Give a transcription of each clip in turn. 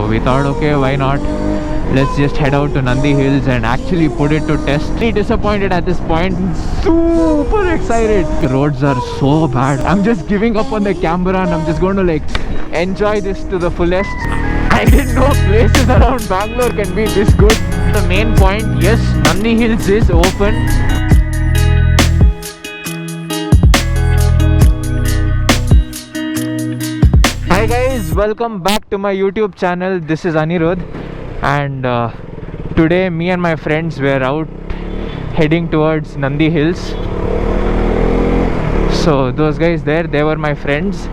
We thought, okay, why not? Let's just head out to Nandi Hills and actually put it to test. Really disappointed at this point. Super excited. The roads are so bad. I'm just giving up on the camera and I'm just going to like enjoy this to the fullest. I didn't know places around Bangalore can be this good. The main point, yes, Nandi Hills is open. Hi guys, welcome back to my YouTube channel. This is Anirudh, and today me and my friends were out heading towards Nandi Hills. So those guys there, they were my friends,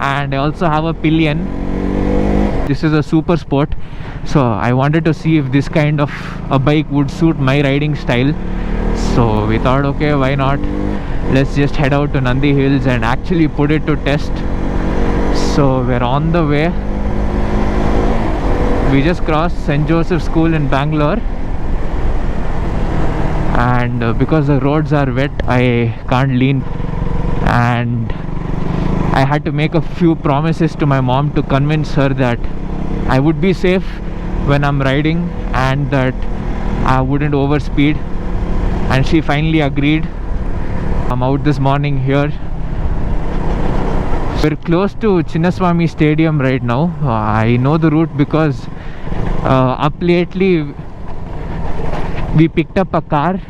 and I also have a pillion. This is a super sport, so I wanted to see if this kind of a bike would suit my riding style. So we thought, okay, why not? Let's just head out to Nandi Hills and actually put it to test. So we're on the way. We just crossed St. Joseph School in Bangalore, and because the roads are wet, I can't lean, and I had to make a few promises to my mom to convince her that I would be safe when I'm riding and that I wouldn't overspeed, and she finally agreed. I'm out this morning here. We're close to Chinnaswamy Stadium right now. I know the route because up lately we picked up a car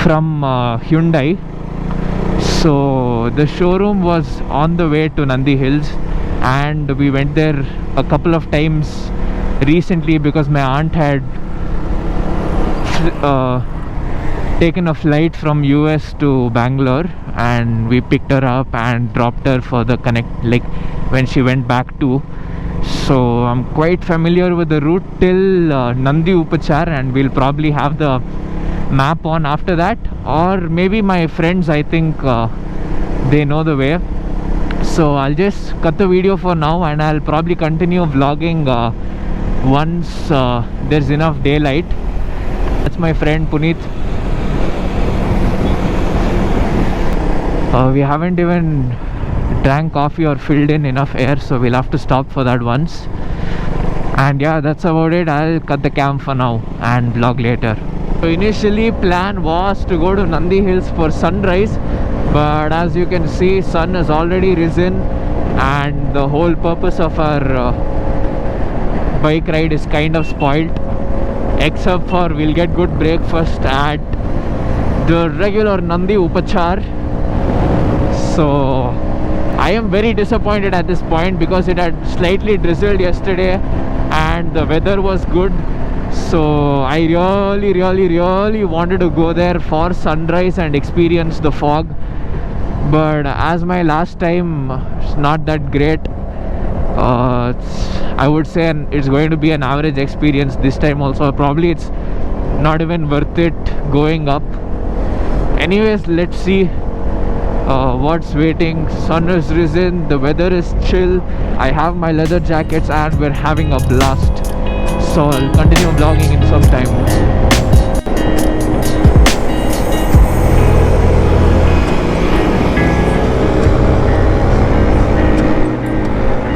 from Hyundai. So the showroom was on the way to Nandi Hills, and we went there a couple of times recently because my aunt had taken a flight from US to Bangalore, and we picked her up and dropped her for the connect, like when she went back to. So I'm quite familiar with the route till Nandi Upachar, and we'll probably have the map on after that, or maybe my friends, I think they know the way. So I'll just cut the video for now, and I'll probably continue vlogging once there's enough daylight. That's my friend Puneet. We haven't even drank coffee or filled in enough air, so we'll have to stop for that once. And yeah, that's about it. I'll cut the cam for now and vlog later. So initially plan was to go to Nandi Hills for sunrise, but as you can see, sun has already risen, and the whole purpose of our bike ride is kind of spoiled, except for we'll get good breakfast at the regular Nandi Upachar. So I am very disappointed at this point because it had slightly drizzled yesterday and the weather was good. So I really wanted to go there for sunrise and experience the fog, but as my last time, it's not that great. I would say it's going to be an average experience this time also. Probably it's not even worth it going up. Anyways, let's see what's waiting. Sun has risen, the weather is chill, I have my leather jackets, and we're having a blast. So I'll continue vlogging in some time.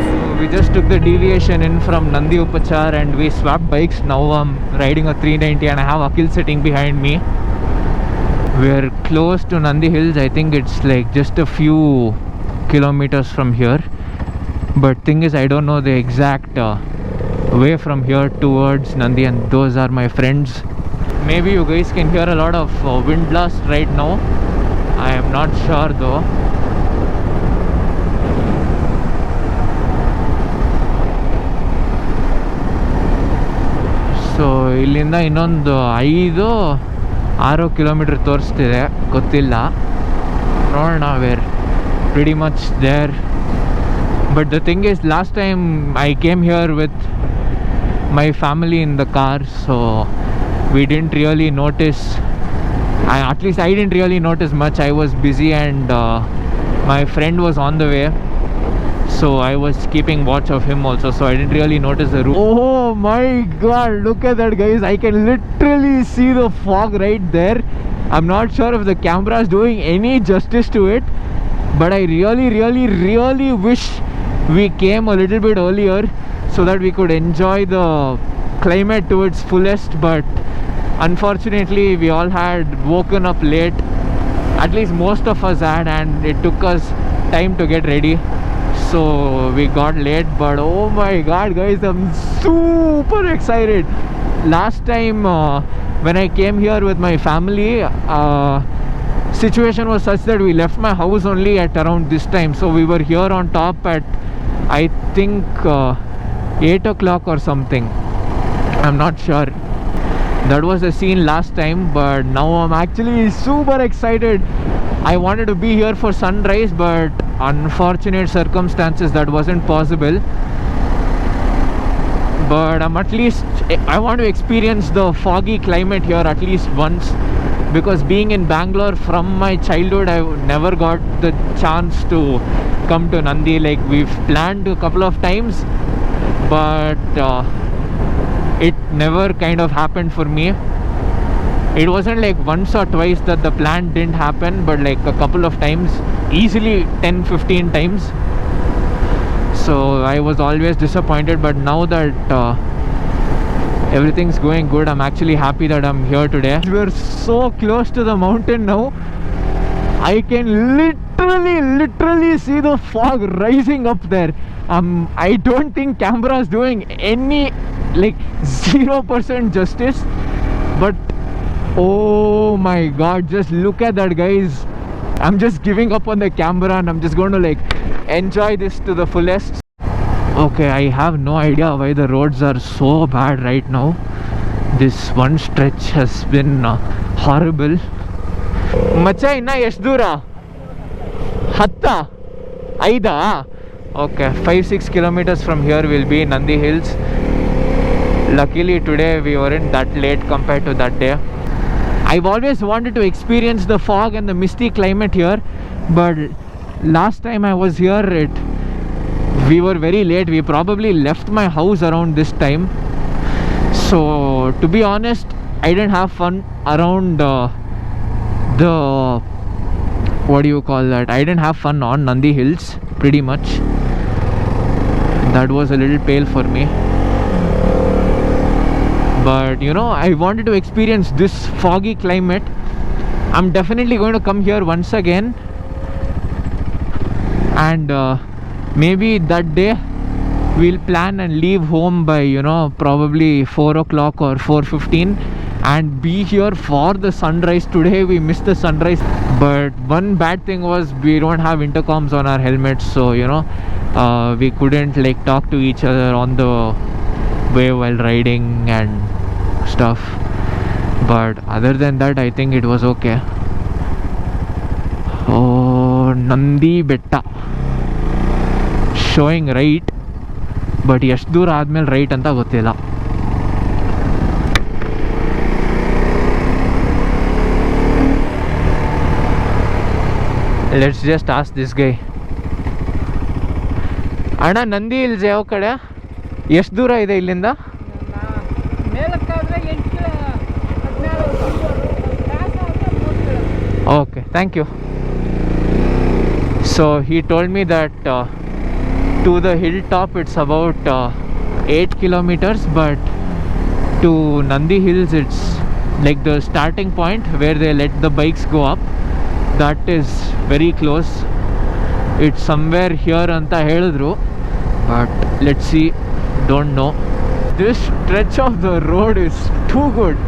So we just took the deviation in from Nandi Upachar and we swapped bikes. Now I'm riding a 390 and I have Akhil sitting behind me. We're close to Nandi Hills. I think it's like just a few kilometers from here, but thing is I don't know the exact way from here towards Nandi, and those are my friends. Maybe you guys can hear a lot of wind blast right now. I am not sure though. So ಇಲ್ಲಿಂದ ಇನ್ನೊಂದು 5-6 kilometre ತೋರಿಸ್ತಿದೆ, ಗೊತ್ತಿಲ್ಲ, ನೋಡೋಣ. Where pretty much there. But the thing is, last time I came here with my family in the car, so we didn't really notice. At least I didn't really notice much. I was busy and my friend was on the way, so I was keeping watch of him also, so I didn't really notice the route. Oh my god, look at that, guys. I can literally see the fog right there. I'm not sure if the camera is doing any justice to it, but I really wish we came a little bit earlier so that we could enjoy the climate to its fullest. But unfortunately we all had woken up late, at least most of us had, and it took us time to get ready, so we got late. But oh my god guys, I'm super excited. Last time when I came here with my family, situation was such that we left my house only at around this time, so we were here on top at I think 8 o'clock or something, I'm not sure. That was the scene last time, but now I'm actually super excited. I wanted to be here for sunrise, but unfortunate circumstances that wasn't possible. But I want to experience the foggy climate here at least once, because being in Bangalore from my childhood, I never got the chance to come to Nandi. Like, we've planned a couple of times, but it never kind of happened for me. It wasn't like once or twice that the plan didn't happen, but like a couple of times, easily 10-15 times. So I was always disappointed, but now that everything's going good, I'm actually happy that I'm here today. We're so close to the mountain now. I can literally see the fog rising up there. I don't think camera is doing any, like, 0% justice, but oh my god, just look at that guys. I'm just giving up on the camera and I'm just going to like enjoy this to the fullest. Okay, I have no idea why the roads are so bad right now. This one stretch has been horrible. Macha, inna ಎಷ್ಟು ದೂರ? 10? 5? Okay, 5-6 kilometers from here will be Nandi Hills. Luckily today we weren't that late compared to that day. I've always wanted to experience the fog and the misty climate here, but last time I was here, we were very late. We probably left my house around this time. So to be honest, I didn't have fun around the what do you call that? I didn't have fun on Nandi Hills pretty much. That was a little pale for me. But you know, I wanted to experience this foggy climate. I'm definitely going to come here once again, and maybe that day we'll plan and leave home by, you know, probably 4 o'clock or 4:15 and be here for the sunrise. Today we missed the sunrise, but one bad thing was we don't have intercoms on our helmets, so you know, we couldn't like talk to each other on the way while riding and stuff. But other than that, I think it was okay. Oh, Nandi Betta showing right, but ಎಷ್ಟು ದೂರ ಆದ್ಮೇಲೆ right ಅಂತ ಗೊತ್ತಿಲ್ಲ. Let's just ask this guy. ಅಣ್ಣ, Nandi hills ಯಾವ ಕಡೆ? ಎಷ್ಟು ದೂರ ಇದೆ ಇಲ್ಲಿಂದ? Okay, thank you. So he told me that to the hilltop it's about 8 kilometers, but to Nandi Hills it's like the starting point where they let the bikes go up. That is very close. It's somewhere here anta helidru, but let's see, don't know. This stretch of the road is too good.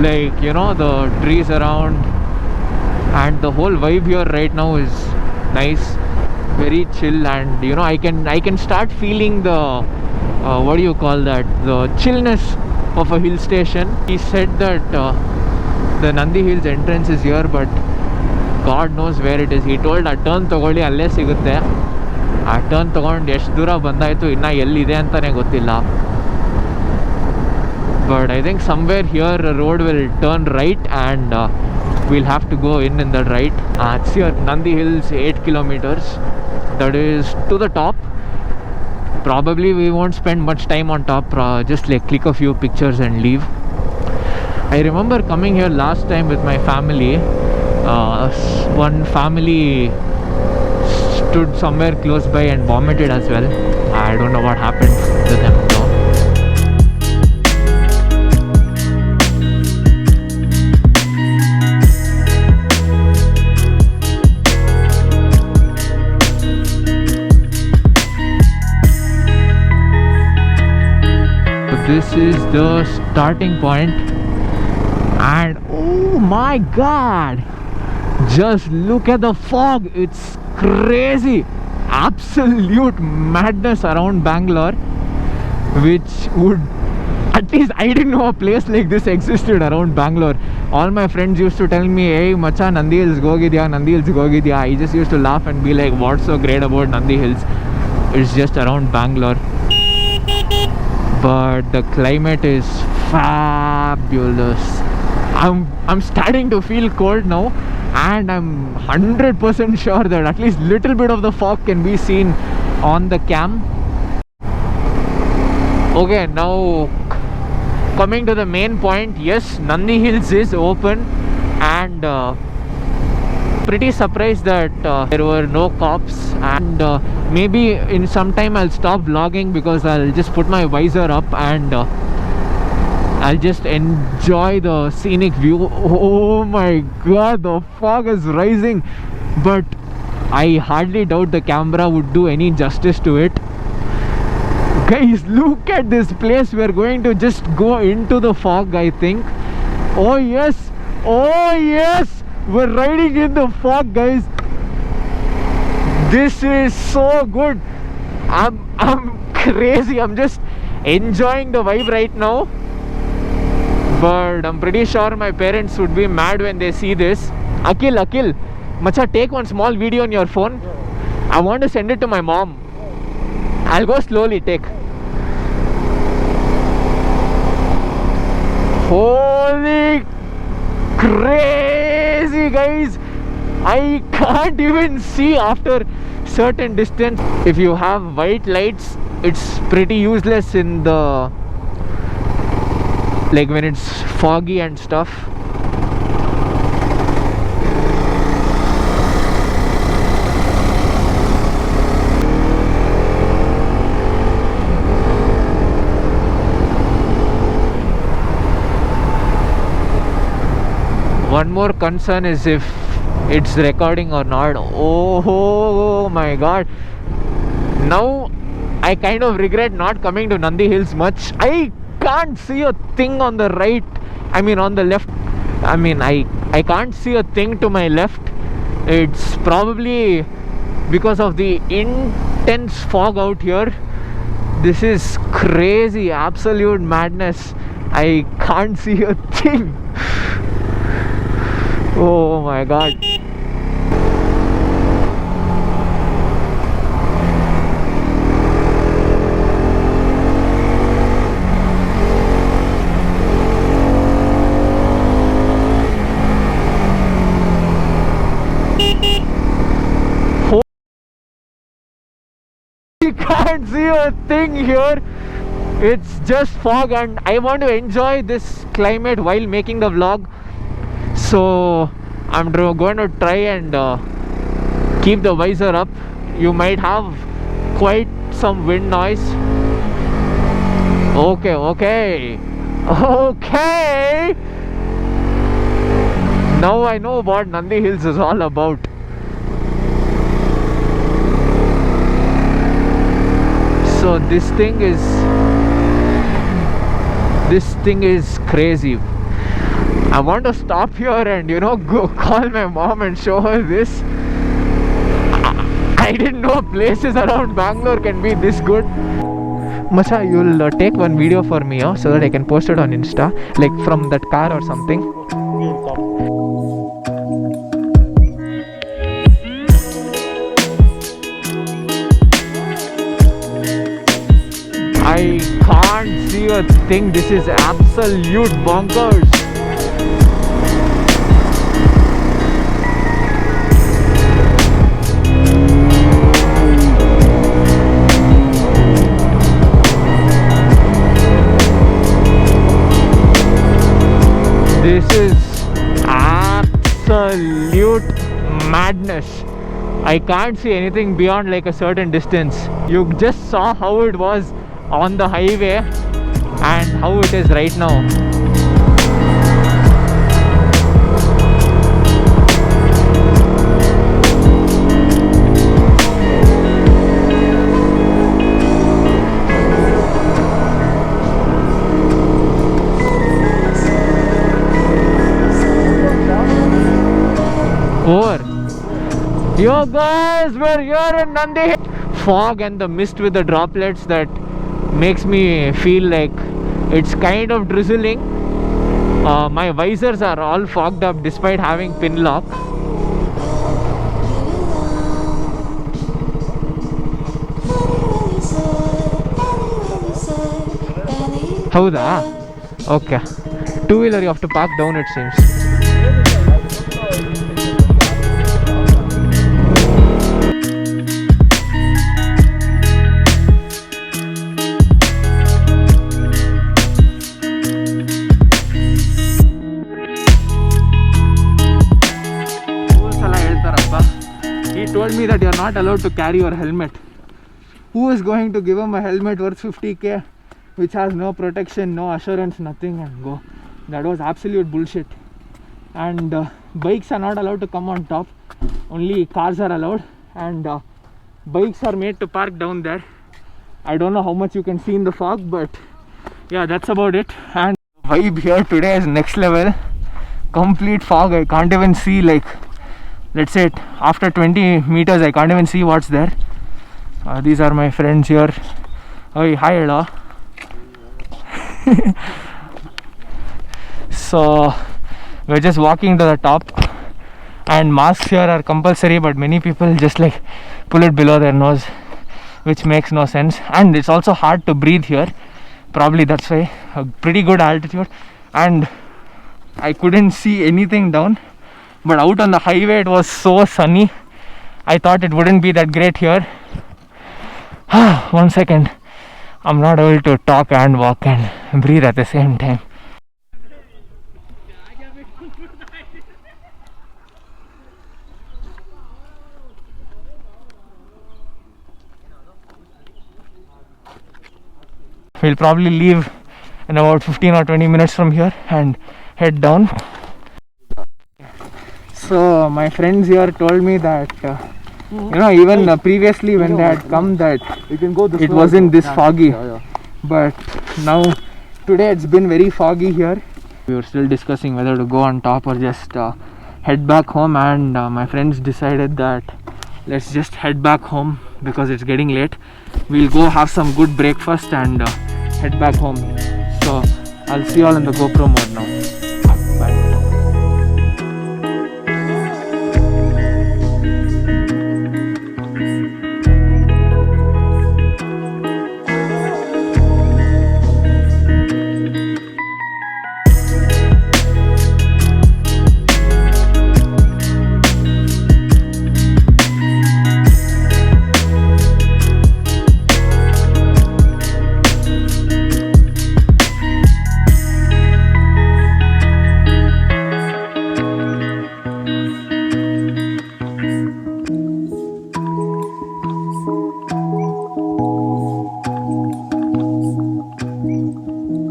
Like, you know, the trees around and the whole vibe here right now is nice, very chill, and you know, I can start feeling the what do you call that, the chillness of a hill station. He said that the Nandi Hills entrance is here, but God knows where it is. He told a turn ತಗೊಳ್ಳಿ ಅಲ್ಲೇ ಸಿಗುತ್ತೆ. ಆ turn ತಗೊಂಡು ಎಷ್ಟು ದೂರ ಬಂದಾಯಿತು, ಇನ್ನು ಎಲ್ಲಿದೆ ಅಂತಲೇ ಗೊತ್ತಿಲ್ಲ. But I think somewhere here a road will turn right and we'll have to go in that right. It's here, Nandi Hills, 8 kilometers. That is to the top. Probably we won't spend much time on top, just like click a few pictures and leave. I remember coming here last time with my family. One family stood somewhere close by and vomited as well. I don't know what happened. to them though. This is the starting point, and oh my god, just look at the fog. It's crazy, absolute madness around Bangalore, which would, at least I didn't know a place like this existed around Bangalore. All my friends used to tell me, hey macha, Nandi Hills gogidya, Nandi Hills gogidya. I just used to laugh and be like, what's so great about Nandi Hills? It's just around Bangalore. But the climate is fabulous. I'm starting to feel cold now, and I'm 100% sure that at least little bit of the fog can be seen on the cam. Okay, now coming to the main point. Yes, Nandi Hills is open, and pretty surprised that there were no cops, and maybe in some time I'll stop vlogging because I'll just put my visor up and I'll just enjoy the scenic view. Oh my god, the fog is rising, but I hardly doubt the camera would do any justice to it. Guys, look at this place. We're going to just go into the fog, I think. Oh yes, we're riding in the fog, guys. This is so good. I'm crazy. I'm just enjoying the vibe right now. But I'm pretty sure my parents would be mad when they see this. Akil, macha, take one small video on your phone. I want to send it to my mom. I'll go slowly, take. Holy crazy, guys. I can't even see after certain distance. If you have white lights, it's pretty useless in the, like when it's foggy and stuff. One more concern is if it's recording or not. Oh my god. Now I kind of regret not coming to Nandi Hills much. I can't see a thing on the right. I mean on the left. I mean I can't see a thing to my left. It's probably because of the intense fog out here. This is crazy, absolute madness. I can't see a thing. Oh my god. You can't see a thing here. It's just fog, and I want to enjoy this climate while making the vlog. So I'm going to try and keep the visor up. You might have quite some wind noise. Okay. Now I know what Nandi Hills is all about. So this thing is crazy. I want to stop here and go call my mom and show her this. I didn't know places around Bangalore can be this good. Macha, you'll take one video for me so that I can post it on Insta, like from that car or something. I can't see a thing. This is absolute bonkers. This is absolute madness. I can't see anything beyond like a certain distance. You just saw how it was on the highway and how it is right now. Over. Yo guys, we're here in Nandi. Fog and the mist with the droplets that makes me feel like it's kind of drizzling. My visors are all fogged up despite having pin lock. Howda? Okay. Two-wheeler you have to park down, it seems. He told me that you are not allowed to carry your helmet. Who is going to give him a helmet worth 50k which has no protection, no assurance, nothing, and go? That was absolute bullshit. And bikes are not allowed to come on top, only cars are allowed, and bikes are made to park down there. I don't know how much you can see in the fog, but yeah, that's about it. And the vibe here today is next level. Complete fog. I can't even see, like, let's say after 20 meters I can't even see what's there. These are my friends here. Oh, hi, hello. So we're just walking to the top, and masks here are compulsory, but many people just like pull it below their nose, which makes no sense. And it's also hard to breathe here, probably that's why. A pretty good altitude, and I couldn't see anything down. But out on the highway it was so sunny, I thought it wouldn't be that great here. 1 second, I'm not able to talk and walk and breathe at the same time. We'll probably leave in about 15 or 20 minutes from here and head down. So my friends here told me that even previously when they had come, that it wasn't this foggy. But now today it's been very foggy here. We were still discussing whether to go on top or just head back home, and my friends decided that let's just head back home because it's getting late. We'll go have some good breakfast and head back home. So I'll see you all in the GoPro mode now. Bye.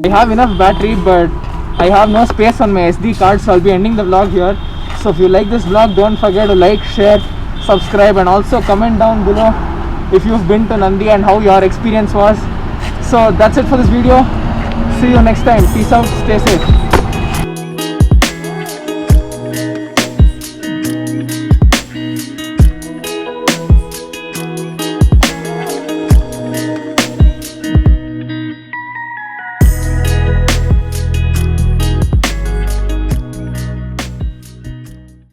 I have enough battery, but I have no space on my SD card, so I'll be ending the vlog here. So if you like this vlog, don't forget to like, share, subscribe, and also comment down below if you've been to Nandi and how your experience was. So that's it for this video. See you next time. Peace out. Stay safe.